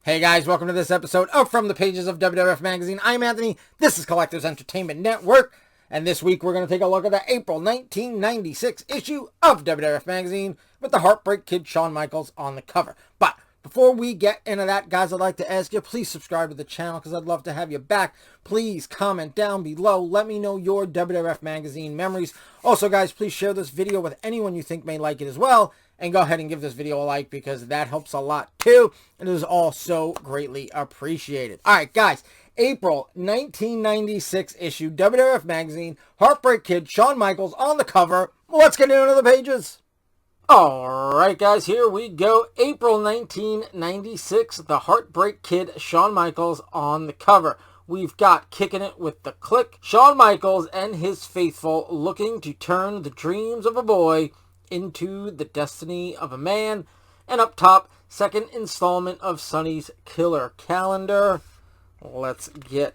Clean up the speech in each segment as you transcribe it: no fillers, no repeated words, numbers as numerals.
Hey guys, welcome to this episode of From the Pages of WWF Magazine. I'm Anthony, this is Collectors Entertainment Network, and this week we're going to take a look at the April 1996 issue of WWF Magazine with the Heartbreak Kid Shawn Michaels on the cover. But before we get into that, guys, I'd like to ask you, please subscribe to the channel because I'd love to have you back. Please comment down below. Let me know your WWF Magazine memories. Also, guys, please share this video with anyone you think may like it as well. And go ahead and give this video a like because that helps a lot too. And it is also greatly appreciated. Alright guys, April 1996 issue, WWF Magazine, Heartbreak Kid, Shawn Michaels on the cover. Let's get into the pages. Alright guys, here we go. April 1996, the Heartbreak Kid, Shawn Michaels on the cover. We've got Kicking It with the Click, Shawn Michaels and his faithful looking to turn the dreams of a boy into the destiny of a man. And up top, second installment of Sonny's Killer Calendar. Let's get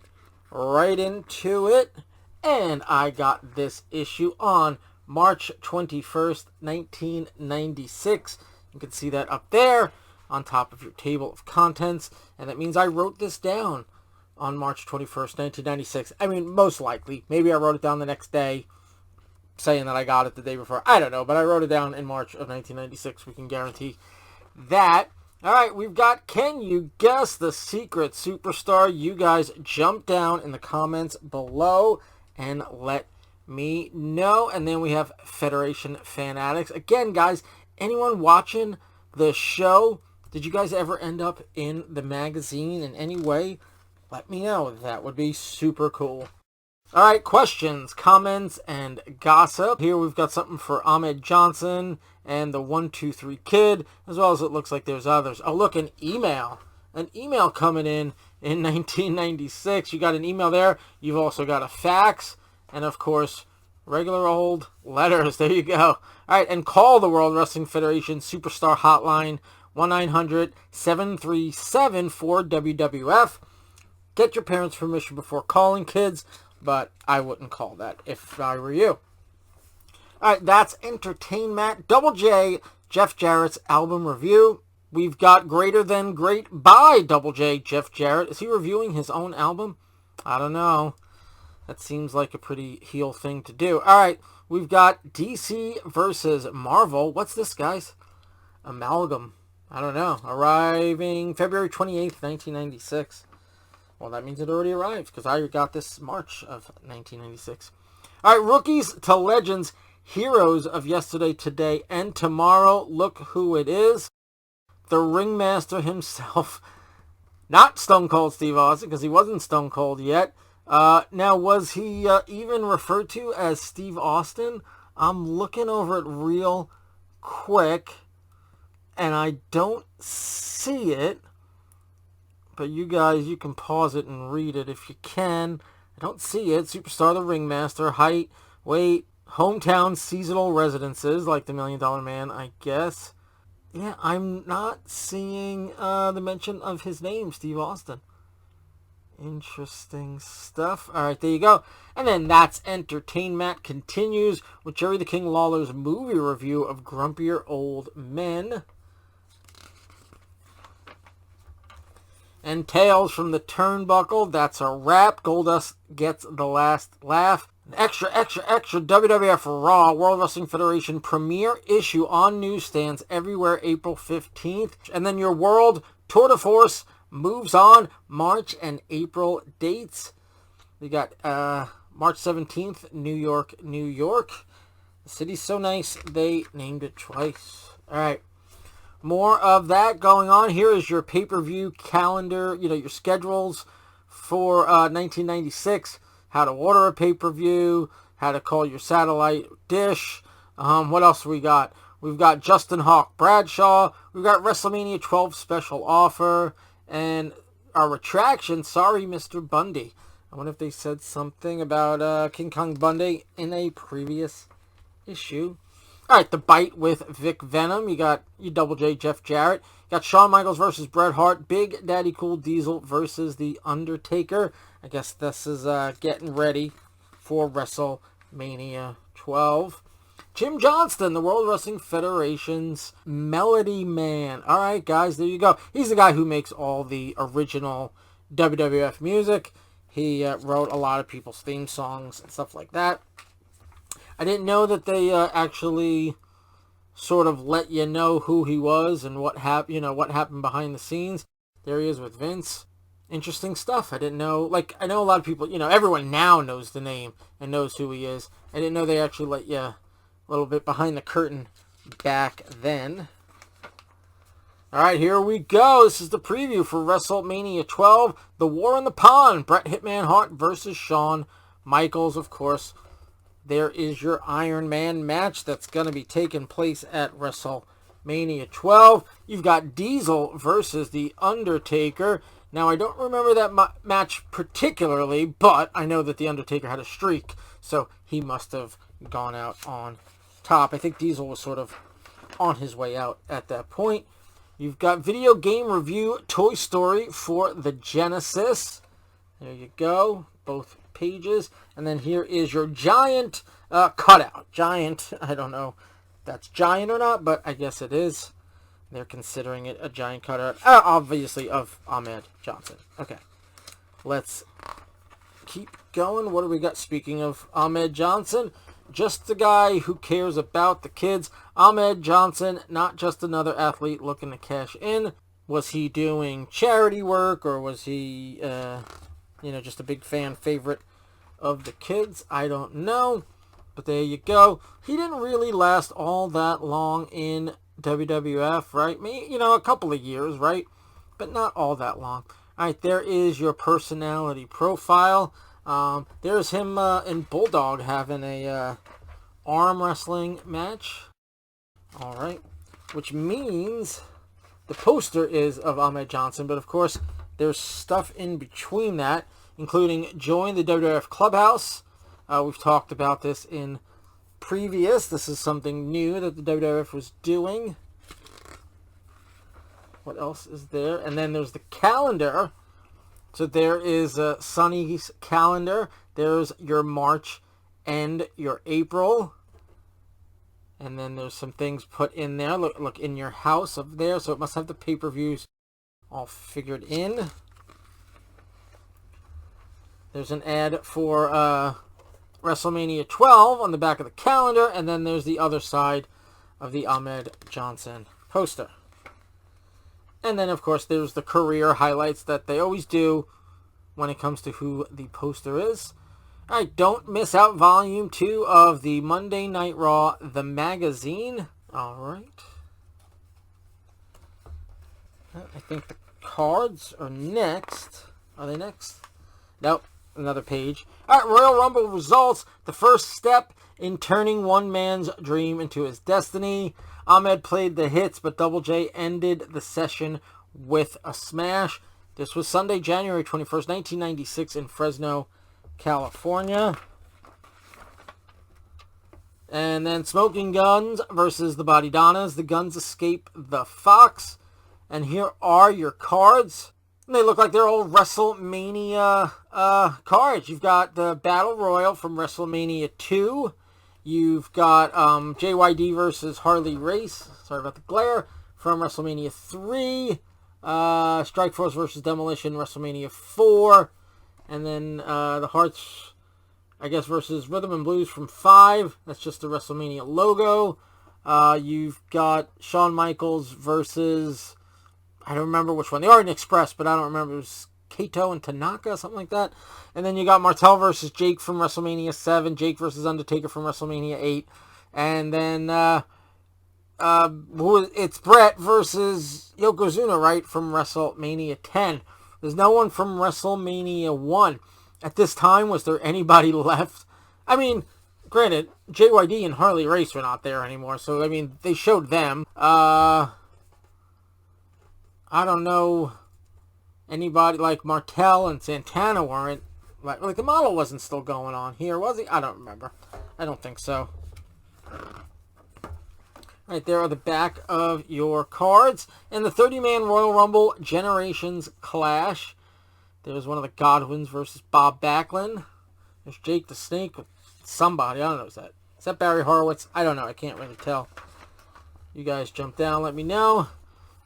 right into it. And I got this issue on March 21st, 1996. You can see that up there on top of your table of contents. And that means I wrote this down on March 21st, 1996. I mean, most likely. Maybe I wrote it down the next day, saying that I got it the day before. I don't know, but I wrote it down in March of 1996. We can guarantee that. All right, we've got Can You Guess the Secret Superstar? You guys jump down in the comments below and let me know. And then we have Federation Fanatics. Again, guys, anyone watching the show, did you guys ever end up in the magazine in any way? Let me know. That would be super cool. Alright, questions, comments, and gossip. Here we've got something for Ahmed Johnson and the 123 Kid, as well as it looks like there's others. Oh, look, an email. An email coming in 1996. You got an email there. You've also got a fax. And, of course, regular old letters. There you go. Alright, and call the World Wrestling Federation Superstar Hotline, 1-900-737-4WWF. Get your parents' permission before calling, kids. But I wouldn't call that if I were you. Alright, that's Entertainment. Double J, Jeff Jarrett's album review. We've got Greater Than Great by Double J, Jeff Jarrett. Is he reviewing his own album? I don't know. That seems like a pretty heel thing to do. Alright, we've got DC versus Marvel. What's this, guys? Amalgam. I don't know. Arriving February 28th, 1996. Well, that means it already arrived, because I got this March of 1996. All right, Rookies to Legends, Heroes of Yesterday, Today, and Tomorrow. Look who it is. The Ringmaster himself. Not Stone Cold Steve Austin, because he wasn't Stone Cold yet. Now, was he even referred to as Steve Austin? I'm looking over it real quick, and I don't see it. But you guys, you can pause it and read it if you can. I don't see it. Superstar, the Ringmaster, height, weight, hometown, seasonal residences, like the $1 Million Man, I guess. Yeah, I'm not seeing the mention of his name, Steve Austin. Interesting stuff. All right, there you go. And then That's Entertainment continues with Jerry the King Lawler's movie review of Grumpier Old Men. And Tales from the Turnbuckle, that's a wrap. Goldust gets the last laugh. Extra WWF Raw World Wrestling Federation premiere issue on newsstands everywhere April 15th. And then your World Tour de Force moves on March and April dates. We got March 17th, New York, New York. The city's so nice, they named it twice. All right. More of that going on. Here is your pay-per-view calendar, your schedules for 1996, how to order a pay-per-view, how to call your satellite dish. What else we got? We've got Justin Hawk Bradshaw. We've got Wrestlemania 12 special offer. And our retraction, sorry, Mr. Bundy. I wonder if they said something about King Kong Bundy in a previous issue. All right, The Bite with Vic Venom. You got your Double J, Jeff Jarrett. You got Shawn Michaels versus Bret Hart. Big Daddy Cool Diesel versus The Undertaker. I guess this is getting ready for WrestleMania 12. Jim Johnston, the World Wrestling Federation's Melody Man. All right, guys, there you go. He's the guy who makes all the original WWF music. He wrote a lot of people's theme songs and stuff like that. I didn't know that they actually sort of let you know who he was and what happened behind the scenes. There he is with Vince. Interesting stuff. I didn't know. Like, I know a lot of people, everyone now knows the name and knows who he is. I didn't know they actually let you a little bit behind the curtain back then. All right, here we go. This is the preview for WrestleMania 12, The War in the Pond. Bret Hitman Hart versus Shawn Michaels, of course. There is your Iron Man match that's going to be taking place at WrestleMania 12. You've got Diesel versus The Undertaker. Now, I don't remember that match particularly, but I know that The Undertaker had a streak, so he must have gone out on top. I think Diesel was sort of on his way out at that point. You've got video game review Toy Story for the Genesis. There you go, both pages. And then here is your giant cutout. Giant, I don't know if that's giant or not, but I guess it is. They're considering it a giant cutout, obviously, of Ahmed Johnson. Okay, let's keep going. What do we got? Speaking of Ahmed Johnson, just the guy who cares about the kids. Ahmed Johnson, not just another athlete looking to cash in. Was he doing charity work, or was he, just a big fan favorite of the kids? I don't know, but there you go. He didn't really last all that long in WWF, right? Maybe, a couple of years, right? But not all that long. All right, there is your personality profile. There's him in Bulldog having a arm wrestling match. All right, which means the poster is of Ahmed Johnson, but of course there's stuff in between that, including join the WWF Clubhouse. We've talked about this in previous. This is something new that the WWF was doing. What else is there? And then there's the calendar. So there is Sonny's calendar. There's your March and your April. And then there's some things put in there. Look in your house up there. So it must have the pay-per-views all figured in. There's an ad for WrestleMania 12 on the back of the calendar, and then there's the other side of the Ahmed Johnson poster. And then, of course, there's the career highlights that they always do when it comes to who the poster is. All right, don't miss out Volume 2 of the Monday Night Raw, the magazine. All right. I think the cards are next. Are they next? Nope. Another page. All right, Royal Rumble results. The first step in turning one man's dream into his destiny. Ahmed played the hits, but Double J ended the session with a smash. This was Sunday, January 21st, 1996 in Fresno, California. And then Smoking Guns versus the Body Donnas. The Guns escape the Fox. And here are your cards. And they look like they're all WrestleMania cards. You've got the Battle Royal from WrestleMania 2. You've got JYD versus Harley Race. Sorry about the glare. From WrestleMania 3. Strikeforce versus Demolition, WrestleMania 4. And then the Harts, I guess, versus Rhythm and Blues from 5. That's just the WrestleMania logo. You've got Shawn Michaels versus, I don't remember which one. The Orient Express, but I don't remember. It was Kato and Tanaka, something like that. And then you got Martel versus Jake from WrestleMania 7. Jake versus Undertaker from WrestleMania 8. And then it's Bret versus Yokozuna, right, from WrestleMania 10. There's no one from WrestleMania 1. At this time, was there anybody left? I mean, granted, JYD and Harley Race were not there anymore, so, I mean, they showed them. I don't know, anybody like Martel and Santana weren't, like the model wasn't still going on here, was he? I don't remember. I don't think so. Right there are the back of your cards. And the 30-man Royal Rumble Generations Clash. There's one of the Godwins versus Bob Backlund. There's Jake the Snake with somebody. I don't know, is that Is that Barry Horowitz? I don't know. I can't really tell. You guys jump down. Let me know.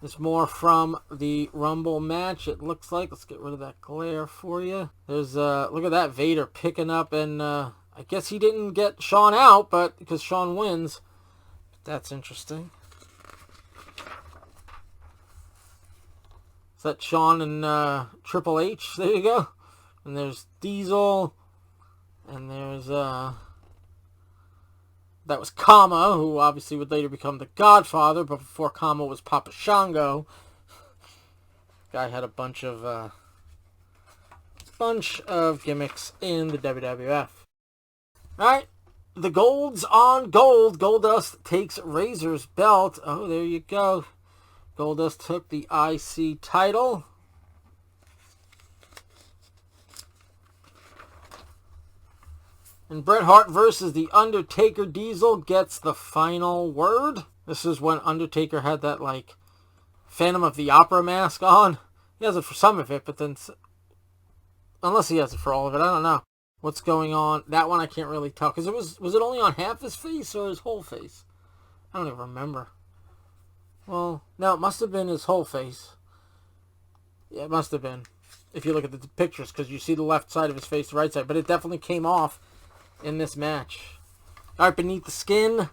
There's more from the Rumble match, it looks like. Let's get rid of that glare for you. There's, look at that, Vader picking up, and I guess he didn't get Shawn out, but because Shawn wins. That's interesting. Is that Shawn and Triple H? There you go. And there's Diesel. And there's, that was Kama, who obviously would later become the Godfather, but before Kama was Papa Shango. Guy had a bunch of gimmicks in the WWF. Alright, the Gold's on Gold. Goldust takes Razor's belt. Oh, there you go. Goldust took the IC title. And Bret Hart versus The Undertaker. Diesel gets the final word. This is when Undertaker had that, like, Phantom of the Opera mask on. He has it for some of it, but then... Unless he has it for all of it, I don't know. What's going on? That one I can't really tell. Because was it only on half his face or his whole face? I don't even remember. Well, no, it must have been his whole face. Yeah, it must have been. If you look at the pictures, because you see the left side of his face, the right side. But it definitely came off in this match. Alright, Beneath the Skin,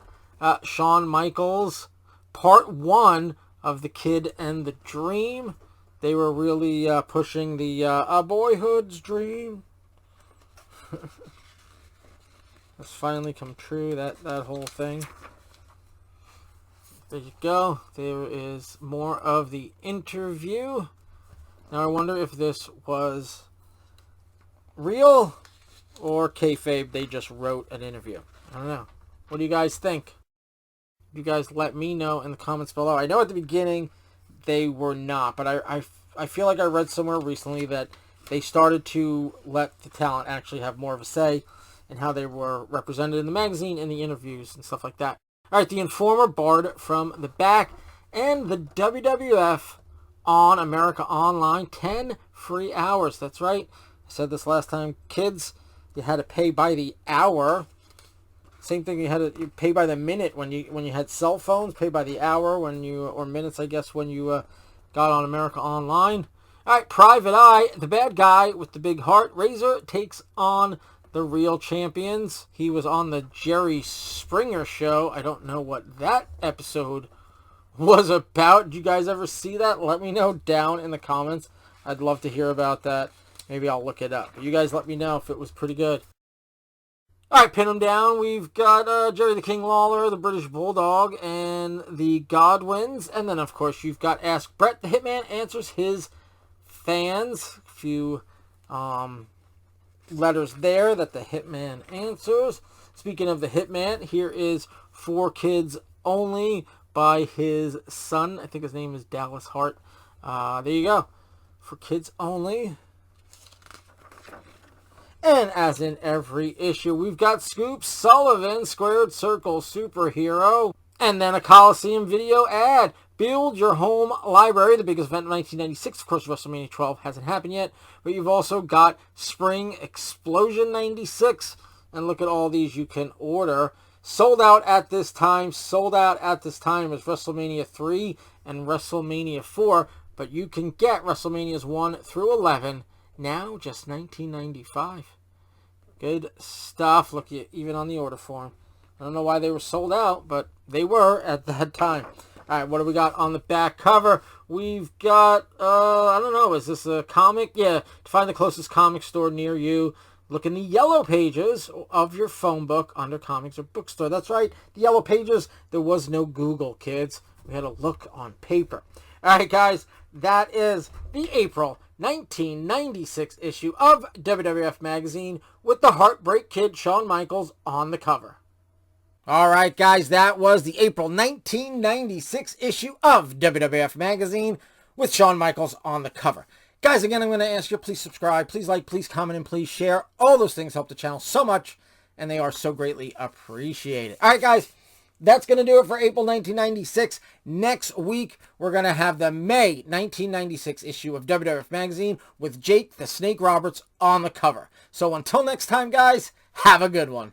Shawn Michaels, part 1 of The Kid and the Dream. They were really pushing the A Boyhood's Dream. That's finally come true, that whole thing. There you go. There is more of the interview. Now I wonder if this was real or kayfabe, they just wrote an interview. I don't know. What do you guys think? You guys let me know in the comments below. I know at the beginning they were not, but I feel like I read somewhere recently that they started to let the talent actually have more of a say in how they were represented in the magazine, in the interviews, and stuff like that. Alright, the Informer barred from the back, and the WWF on America Online, 10 free hours. That's right. I said this last time, kids. You had to pay by the hour. Same thing, you pay by the minute when you had cell phones. Pay by the hour or minutes, I guess, when you got on America Online. All right, Private Eye, the bad guy with the big heart, Razor, takes on the Real Champions. He was on the Jerry Springer show. I don't know what that episode was about. Did you guys ever see that? Let me know down in the comments. I'd love to hear about that. Maybe I'll look it up. But you guys let me know if it was pretty good. Alright, pin them down. We've got Jerry the King Lawler, the British Bulldog, and the Godwins. And then, of course, you've got Ask Bret. The Hitman answers his fans. A few letters there that the Hitman answers. Speaking of the Hitman, here is For Kids Only by his son. I think his name is Dallas Hart. There you go. For Kids Only. And as in every issue, we've got Scoop Sullivan, Squared Circle Superhero, and then a Coliseum video ad. Build your home library, the biggest event of 1996. Of course, WrestleMania 12 hasn't happened yet, but you've also got Spring Explosion 96, and look at all these you can order. Sold out at this time. Sold out at this time is WrestleMania 3 and WrestleMania 4, but you can get WrestleManias 1 through 11 now, just $19.95. Good stuff. Look, even on the order form. I don't know why they were sold out, but they were at that time. All right, what do we got on the back cover? We've got, I don't know, is this a comic? Yeah, to find the closest comic store near you, look in the yellow pages of your phone book under comics or bookstore. That's right, the yellow pages. There was no Google, kids. We had to look on paper. All right, guys, that is the April 1996 issue of WWF Magazine with the Heartbreak Kid Shawn Michaels on the cover. Alright guys, that was the April 1996 issue of WWF Magazine with Shawn Michaels on the cover. Guys, again, I'm going to ask you, please subscribe, please like, please comment, and please share. All those things help the channel so much, and they are so greatly appreciated. Alright guys, that's going to do it for April 1996. Next week, we're going to have the May 1996 issue of WWF Magazine with Jake the Snake Roberts on the cover. So until next time, guys, have a good one.